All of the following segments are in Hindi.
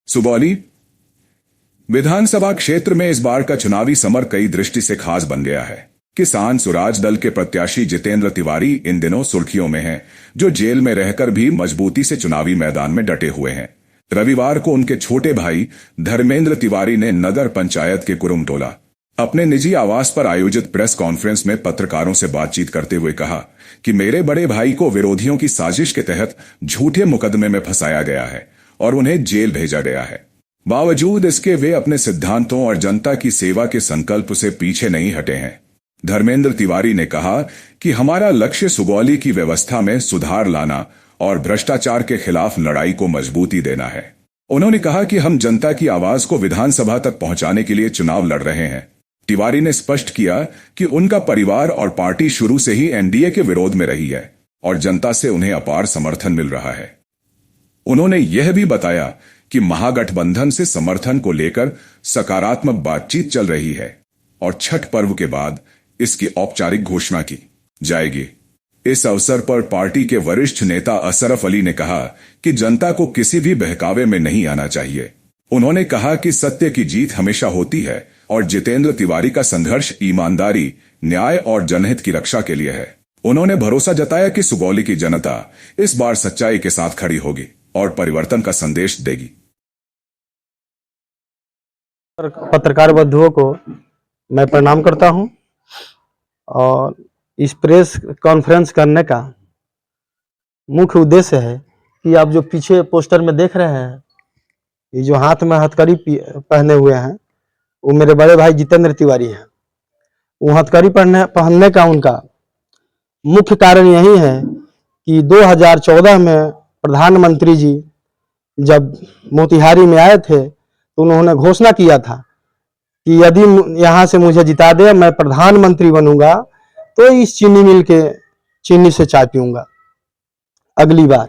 सुगौली विधानसभा क्षेत्र में इस बार का चुनावी समर कई दृष्टि से खास बन गया है। किसान स्वराज दल के प्रत्याशी जितेंद्र तिवारी इन दिनों सुर्खियों में हैं, जो जेल में रहकर भी मजबूती से चुनावी मैदान में डटे हुए हैं। रविवार को उनके छोटे भाई धर्मेंद्र तिवारी ने नगर पंचायत के कुरुमटोला अपने निजी आवास पर आयोजित प्रेस कॉन्फ्रेंस में पत्रकारों से बातचीत करते हुए कहा कि मेरे बड़े भाई को विरोधियों की साजिश के तहत झूठे मुकदमे में फंसाया गया है और उन्हें जेल भेजा गया है। बावजूद इसके वे अपने सिद्धांतों और जनता की सेवा के संकल्प से पीछे नहीं हटे हैं। धर्मेंद्र तिवारी ने कहा कि हमारा लक्ष्य सुगौली की व्यवस्था में सुधार लाना और भ्रष्टाचार के खिलाफ लड़ाई को मजबूती देना है। उन्होंने कहा कि हम जनता की आवाज को विधानसभा तक पहुंचाने के लिए चुनाव लड़ रहे हैं। तिवारी ने स्पष्ट किया कि उनका परिवार और पार्टी शुरू से ही एनडीए के विरोध में रही है और जनता से उन्हें अपार समर्थन मिल रहा है। उन्होंने यह भी बताया कि महागठबंधन से समर्थन को लेकर सकारात्मक बातचीत चल रही है और छठ पर्व के बाद इसकी औपचारिक घोषणा की जाएगी। इस अवसर पर पार्टी के वरिष्ठ नेता अशरफ अली ने कहा कि जनता को किसी भी बहकावे में नहीं आना चाहिए। उन्होंने कहा कि सत्य की जीत हमेशा होती है और जितेंद्र तिवारी का संघर्ष ईमानदारी, न्याय और जनहित की रक्षा के लिए है। उन्होंने भरोसा जताया कि सुगौली की जनता इस बार सच्चाई के साथ खड़ी होगी और परिवर्तन का संदेश देगी। पत्रकार बंधुओं को मैं प्रणाम करता हूं और इस प्रेस कॉन्फ्रेंस करने का मुख्य उद्देश्य है कि आप जो पीछे पोस्टर में देख रहे हैं, ये जो हाथ में हथकड़ी पहने हुए हैं, वो मेरे बड़े भाई जितेंद्र तिवारी हैं। वो हथकड़ी पहनने का उनका मुख्य कारण यही है कि 2014 में प्रधानमंत्री जी जब मोतिहारी में आए थे तो उन्होंने घोषणा किया था कि यदि यहाँ से मुझे जिता दे, मैं प्रधानमंत्री बनूंगा तो इस चीनी मिल के चीनी से चाय पीऊंगा अगली बार।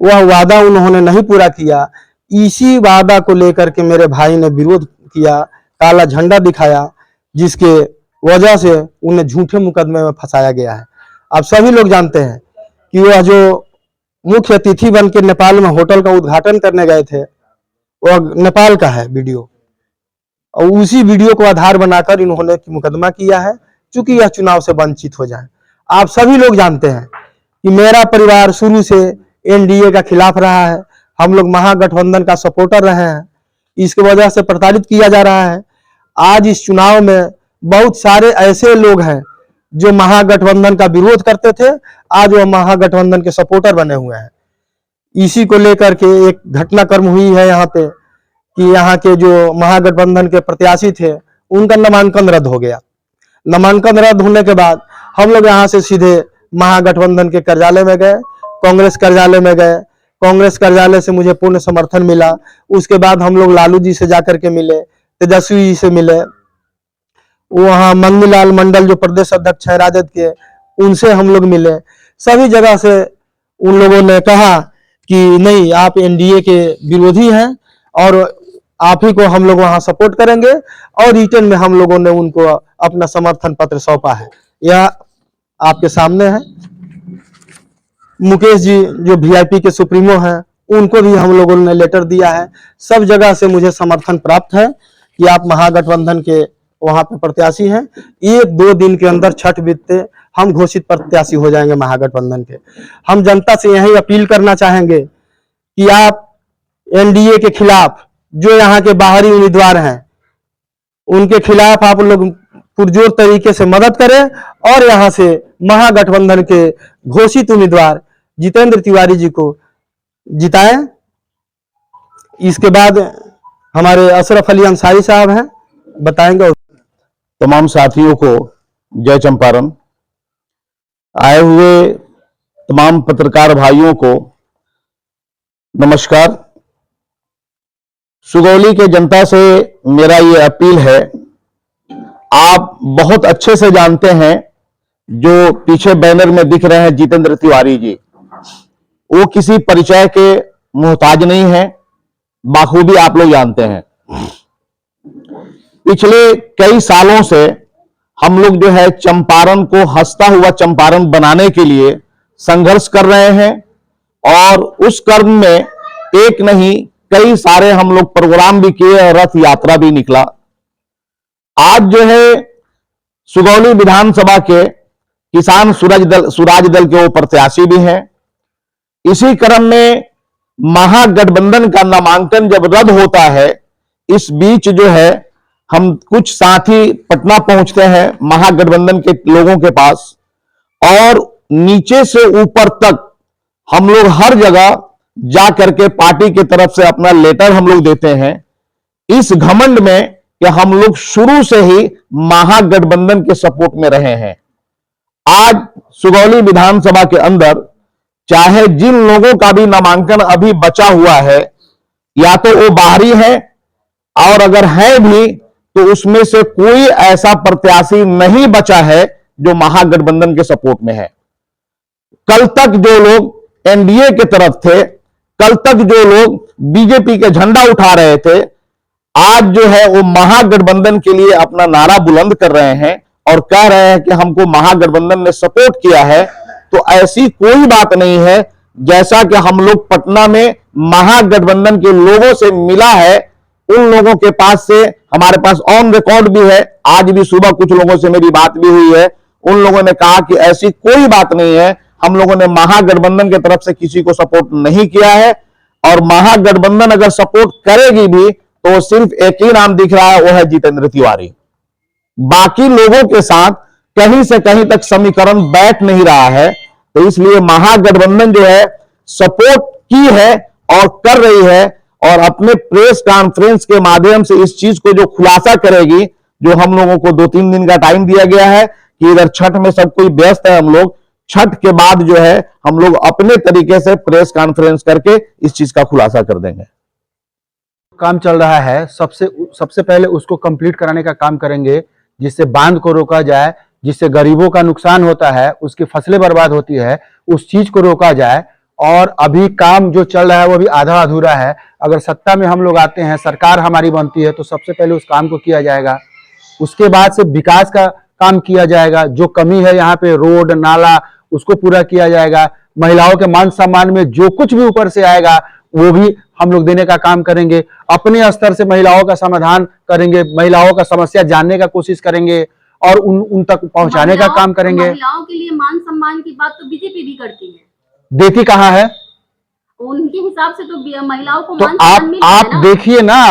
वह वादा उन्होंने नहीं पूरा किया। इसी वादा को लेकर के मेरे भाई ने विरोध किया, काला झंडा दिखाया, जिसके वजह से उन्हें झूठे मुकदमे में फंसाया गया है। आप सभी लोग जानते हैं कि वह जो मुख्य अतिथि बन के नेपाल में होटल का उद्घाटन करने गए थे, वह नेपाल का है वीडियो, और उसी वीडियो को आधार बनाकर इन्होंने मुकदमा किया है, चूंकि यह चुनाव से वंचित हो जाए। आप सभी लोग जानते हैं कि मेरा परिवार शुरू से एनडीए का खिलाफ रहा है। हम लोग महागठबंधन का सपोर्टर रहे हैं। इसकी वजह से प्रताड़ित किया जा रहा है। आज इस चुनाव में बहुत सारे ऐसे लोग हैं जो महागठबंधन का विरोध करते थे, आज वो महागठबंधन के सपोर्टर बने हुए हैं। इसी को लेकर के एक घटनाक्रम हुई है यहाँ पे कि यहाँ के जो महागठबंधन के प्रत्याशी थे, उनका नामांकन रद्द हो गया। नामांकन रद्द होने के बाद हम लोग यहाँ से सीधे महागठबंधन के कार्यालय में गए, कांग्रेस कार्यालय में गए। कांग्रेस कार्यालय से मुझे पूर्ण समर्थन मिला। उसके बाद हम लोग लालू जी से जाकर के मिले, तेजस्वी जी से मिले, वहाँ मंगीलाल मंडल जो प्रदेश अध्यक्ष है राजद के, उनसे हम लोग मिले। सभी जगह से उन लोगों ने कहा कि नहीं, आप एनडीए के विरोधी हैं और आप ही को हम लोग वहां सपोर्ट करेंगे, और रिटर्न में हम लोगों ने उनको अपना समर्थन पत्र सौंपा है। यह आपके सामने है। मुकेश जी जो वीआईपी के सुप्रीमो हैं, उनको भी हम लोगों ने लेटर दिया है। सब जगह से मुझे समर्थन प्राप्त है कि आप महागठबंधन के वहां पे प्रत्याशी हैं। 1-2 दिन के अंदर छठ बीतते हम घोषित प्रत्याशी हो जाएंगे महागठबंधन के। हम जनता से यही अपील करना चाहेंगे कि आप एनडीए के खिलाफ जो यहाँ के बाहरी उम्मीदवार हैं, उनके खिलाफ आप लोग पुरजोर तरीके से मदद करें और यहाँ से महागठबंधन के घोषित उम्मीदवार जितेंद्र तिवारी जी को जिताएं। इसके बाद हमारे अशरफ अली अंसारी साहब हैं, बताएंगे। तमाम साथियों को जय चंपारण। आए हुए तमाम पत्रकार भाइयों को नमस्कार। सुगौली के जनता से मेरा ये अपील है, आप बहुत अच्छे से जानते हैं जो पीछे बैनर में दिख रहे हैं जितेंद्र तिवारी जी, वो किसी परिचय के मोहताज नहीं है, बाखूबी आप लोग जानते हैं। पिछले कई सालों से हम लोग जो है चंपारण को हंसता हुआ चंपारण बनाने के लिए संघर्ष कर रहे हैं और उस कर्म में एक नहीं कई सारे हम लोग प्रोग्राम भी किए और रथ यात्रा भी निकला। आज जो है सुगौली विधानसभा के किसान सुराज दल के वो प्रत्याशी भी हैं। इसी क्रम में महागठबंधन का नामांकन जब रद्द होता है, इस बीच जो है हम कुछ साथी पटना पहुंचते हैं महागठबंधन के लोगों के पास, और नीचे से ऊपर तक हम लोग हर जगह जा करके पार्टी की तरफ से अपना लेटर हम लोग देते हैं, इस घमंड में कि हम लोग शुरू से ही महागठबंधन के सपोर्ट में रहे हैं। आज सुगौली विधानसभा के अंदर चाहे जिन लोगों का भी नामांकन अभी बचा हुआ है, या तो वो बाहरी है, और अगर है भी तो उसमें से कोई ऐसा प्रत्याशी नहीं बचा है जो महागठबंधन के सपोर्ट में है। कल तक जो लोग एनडीए के तरफ थे, कल तक जो लोग बीजेपी के झंडा उठा रहे थे, आज जो है वो महागठबंधन के लिए अपना नारा बुलंद कर रहे हैं और कह रहे हैं कि हमको महागठबंधन ने सपोर्ट किया है। तो ऐसी कोई बात नहीं है। जैसा कि हम लोग पटना में महागठबंधन के लोगों से मिला है, उन लोगों के पास से हमारे पास ऑन रिकॉर्ड भी है, आज भी सुबह कुछ लोगों से मेरी बात भी हुई है, उन लोगों ने कहा कि ऐसी कोई बात नहीं है, हम लोगों ने महागठबंधन की तरफ से किसी को सपोर्ट नहीं किया है, और महागठबंधन अगर सपोर्ट करेगी भी तो सिर्फ एक ही नाम दिख रहा है, वो है जितेंद्र तिवारी। बाकी लोगों के साथ कहीं से कहीं तक समीकरण बैठ नहीं रहा है। तो इसलिए महागठबंधन जो है सपोर्ट की है और कर रही है, और अपने प्रेस कॉन्फ्रेंस के माध्यम से इस चीज को जो खुलासा करेगी, जो हम लोगों को 2-3 दिन का टाइम दिया गया है कि इधर छठ में सब कोई व्यस्त है, हम लोग छठ के बाद जो है हम लोग अपने तरीके से प्रेस कॉन्फ्रेंस करके इस चीज का खुलासा कर देंगे। काम चल रहा है, सबसे पहले उसको कंप्लीट कराने का काम करेंगे, जिससे बांध को रोका जाए, जिससे गरीबों का नुकसान होता है, उसकी फसलें बर्बाद होती है, उस चीज को रोका जाए। और अभी काम जो चल रहा है वो भी आधा अधूरा है। अगर सत्ता में हम लोग आते हैं, सरकार हमारी बनती है, तो सबसे पहले उस काम को किया जाएगा। उसके बाद से विकास का काम किया जाएगा। जो कमी है यहाँ पे रोड नाला, उसको पूरा किया जाएगा। महिलाओं के मान सम्मान में जो कुछ भी ऊपर से आएगा वो भी हम लोग देने का काम करेंगे। अपने स्तर से महिलाओं का समाधान करेंगे, महिलाओं का समस्या जानने का कोशिश करेंगे और उन तक पहुंचाने का काम करेंगे। महिलाओं के लिए मान सम्मान की बात तो बीजेपी भी करती है, देती कहाँ है? उनके हिसाब से तो महिलाओं को तो मान सम्मान मिल आप देखिए ना,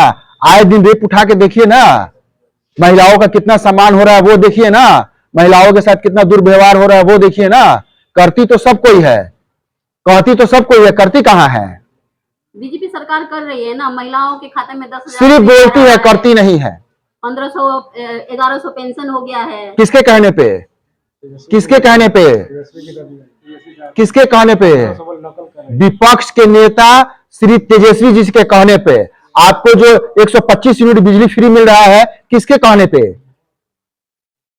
आए दिन रेप उठा के देखिए ना, महिलाओं का कितना सम्मान हो रहा है वो देखिए ना, महिलाओं के साथ कितना दुर्व्यवहार हो रहा है वो देखिए ना। करती तो सब कोई है, कहती तो सब कोई है, करती कहाँ है? बीजेपी सरकार कर रही है ना, महिलाओं के खाते में 10,000 सिर्फ बोलती है, करती नहीं है। 1500 1100 पेंशन हो गया है। किसके कहने पे? किसके कहने पे? किसके कहने पे? विपक्ष के नेता श्री तेजस्वी जी के कहने पे। आपको जो 125 यूनिट बिजली फ्री मिल रहा है, किसके कहने पे?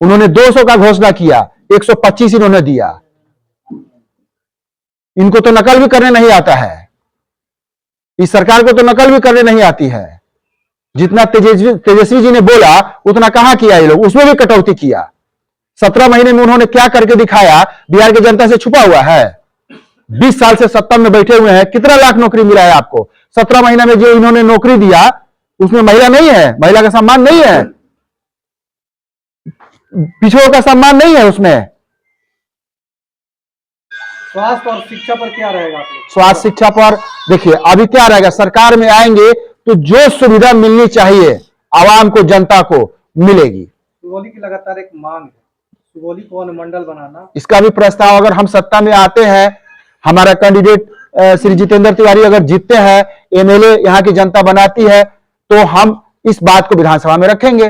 उन्होंने 200 का घोषणा किया, 125 इन्होंने दिया। इनको तो नकल भी करने नहीं आता है, इस सरकार को तो नकल भी करने नहीं आती है। जितना तेजस्वी जी ने बोला उतना कहां किया ये लोग, उसमें भी कटौती किया। 17 महीने में उन्होंने क्या करके दिखाया, बिहार की जनता से छुपा हुआ है। 20 साल से सत्ता में बैठे हुए हैं, कितना लाख नौकरी मिला है आपको? 17 महीने में जो इन्होंने नौकरी दिया उसमें महिला नहीं है, महिला का सम्मान नहीं है, पिछड़ों का सम्मान नहीं है उसमें। स्वास्थ्य और शिक्षा पर क्या रहेगा? स्वास्थ्य शिक्षा पर देखिए, अभी क्या रहेगा, सरकार में आएंगे तो जो सुविधा मिलनी चाहिए आवाम को, जनता को मिलेगी। सुगौली की लगातार एक मांग है, सुगौली को अनुमंडल बनाना। इसका भी प्रस्ताव अगर हम सत्ता में आते हैं, हमारा कैंडिडेट श्री जितेंद्र तिवारी अगर जीतते हैं, एमएलए यहाँ की जनता बनाती है, तो हम इस बात को विधानसभा में रखेंगे।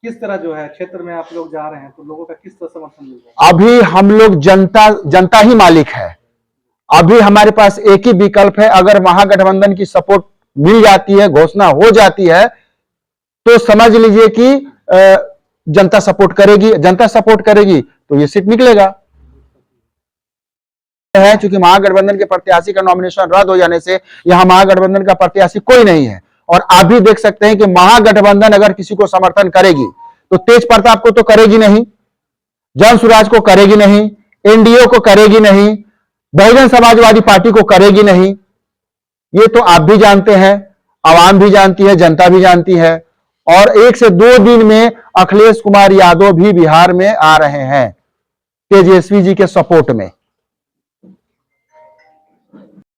किस तरह जो है क्षेत्र में आप लोग जा रहे हैं तो लोगों का किस तरह समर्थन मिलेगा? अभी हम लोग जनता ही मालिक है। अभी हमारे पास एक ही विकल्प है, अगर महागठबंधन की सपोर्ट मिल जाती है, घोषणा हो जाती है, तो समझ लीजिए कि जनता सपोर्ट करेगी। जनता सपोर्ट करेगी तो ये सीट निकलेगा है। चूंकि महागठबंधन के प्रत्याशी का नॉमिनेशन रद्द हो जाने से यहां महागठबंधन का प्रत्याशी कोई नहीं है। और आप भी देख सकते हैं कि महागठबंधन अगर किसी को समर्थन करेगी तो तेज प्रताप को तो करेगी नहीं, जन सुराज को करेगी नहीं, एनडीए को करेगी नहीं, बहुजन समाजवादी पार्टी को करेगी नहीं। ये तो आप भी जानते हैं, आवाम भी जानती है, जनता भी जानती है। और 1 से 2 दिन में अखिलेश कुमार यादव भी बिहार में आ रहे हैं तेजस्वी जी के सपोर्ट में।